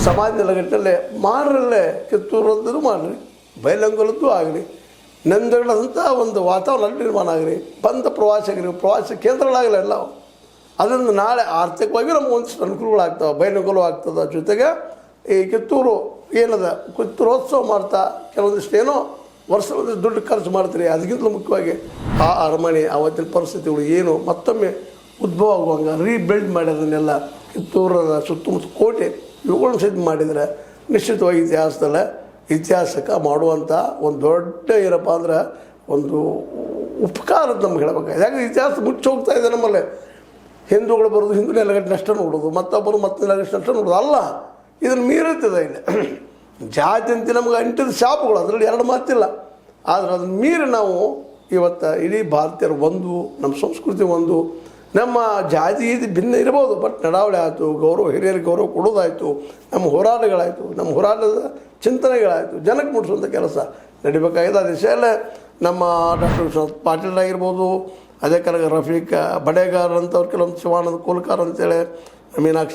ಸಮಾಜ ನೆಲೆಗಟ್ಟಲೆ ಮಾಡ್ರಲ್ಲೇ ಕಿತ್ತೂರದ್ದು ಮಾಡಿರಿ, ಬೈಲಂಗಲದ್ದು ಆಗಲಿ, ನಂದಗಳಂಥ ಒಂದು ವಾತಾವರಣ ನಿರ್ಮಾಣ ಆಗಲಿ, ಬಂದ ಪ್ರವಾಸಿಗರಿಗೆ ಪ್ರವಾಸ ಕೇಂದ್ರಗಳಾಗಲಿ ಎಲ್ಲ. ಅದರಿಂದ ನಾಳೆ ಆರ್ಥಿಕವಾಗಿ ನಮ್ಗೆ ಒಂದಿಷ್ಟು ಅನುಕೂಲಗಳಾಗ್ತವೆ, ಬೈಲಂಗಲು ಆಗ್ತದೆ. ಜೊತೆಗೆ ಈ ಕಿತ್ತೂರು ಏನದ ಕಿತ್ತೂರೋತ್ಸವ ಮಾಡ್ತಾ ಕೆಲವೊಂದಿಷ್ಟು ಏನೋ ವರ್ಷದ ದುಡ್ಡು ಖರ್ಚು ಮಾಡ್ತೀರಿ. ಅದಕ್ಕಿಂತಲೂ ಮುಖ್ಯವಾಗಿ ಆ ಅರಮನೆ ಅವತ್ತಿನ ಪರಿಸ್ಥಿತಿಗಳು ಏನು ಮತ್ತೊಮ್ಮೆ ಉದ್ಭವ ಆಗುವಂಗೆ ರೀಬಿಲ್ಡ್ ಮಾಡಿ ಅದನ್ನೆಲ್ಲ ಕಿತ್ತೂರದ ಸುತ್ತಮುತ್ತ ಕೋಟೆ ಇವುಗಳನ್ನು ಸಿದ್ಧ ಮಾಡಿದರೆ ನಿಶ್ಚಿತವಾಗಿ ಇತಿಹಾಸಕ್ಕೆ ಮಾಡುವಂಥ ಒಂದು ದೊಡ್ಡ ಏನಪ್ಪ ಅಂದ್ರೆ ಒಂದು ಉಪಕಾರದ ನಮ್ಗೆ ಹೇಳಬೇಕಾಗಿದೆ. ಯಾಕಂದರೆ ಇತಿಹಾಸ ಮುಚ್ಚಿ ಹೋಗ್ತಾ ಇದೆ ನಮ್ಮಲ್ಲಿ. ಹಿಂದೂಗಳು ಬರೋದು ಹಿಂದೂ ನೆಲಗಟ್ಟಿನಷ್ಟು ನೋಡೋದು, ಮತ್ತೊಬ್ಬರು ಮತ್ತೆ ನೆಲಗಟ್ಟಿನಷ್ಟು ನೋಡೋದು ಅಲ್ಲ. ಇದನ್ನು ಮೀರುತ್ತದೆ ಇಲ್ಲಿ ಜಾತಿ ಅಂತ ನಮ್ಗೆ ಅಂಟಿದ ಶಾಪಗಳು, ಅದರಲ್ಲಿ ಎರಡು ಮಾತಿಲ್ಲ. ಆದರೆ ಅದನ್ನು ಮೀರಿ ನಾವು ಇವತ್ತು ಇಡೀ ಭಾರತೀಯರು ಒಂದು, ನಮ್ಮ ಸಂಸ್ಕೃತಿ ಒಂದು, ನಮ್ಮ ಜಾತಿ ಭಿನ್ನ ಇರ್ಬೋದು, ಬಟ್ ನಡಾವಳಿ ಆಯಿತು, ಗೌರವ ಹಿರಿಯರಿಗೆ ಗೌರವ ಕೊಡೋದಾಯಿತು, ನಮ್ಮ ಹೋರಾಟಗಳಾಯಿತು, ನಮ್ಮ ಹೋರಾಟದ ಚಿಂತನೆಗಳಾಯಿತು, ಜನಕ್ಕೆ ಮುಟ್ಟಿಸುವಂಥ ಕೆಲಸ ನಡಿಬೇಕಾಗಿದೆ. ಆ ದಿಶೆಯಲ್ಲೇ ನಮ್ಮ ಡಾಕ್ಟರ್ ವಿಶ್ವನಾಥ್ ಪಾಟೀಲ್ ಆಗಿರ್ಬೋದು, ಅದೇ ಕಾಲ ರಫೀಕ್ ಬಡೇಗಾರ್ ಅಂತವ್ರು, ಕೆಲವೊಂದು ಶಿವಾನಂದ ಕೋಲ್ಕಾರ್ ಅಂತೇಳಿ, ಮೀನಾಕ್ಷಿ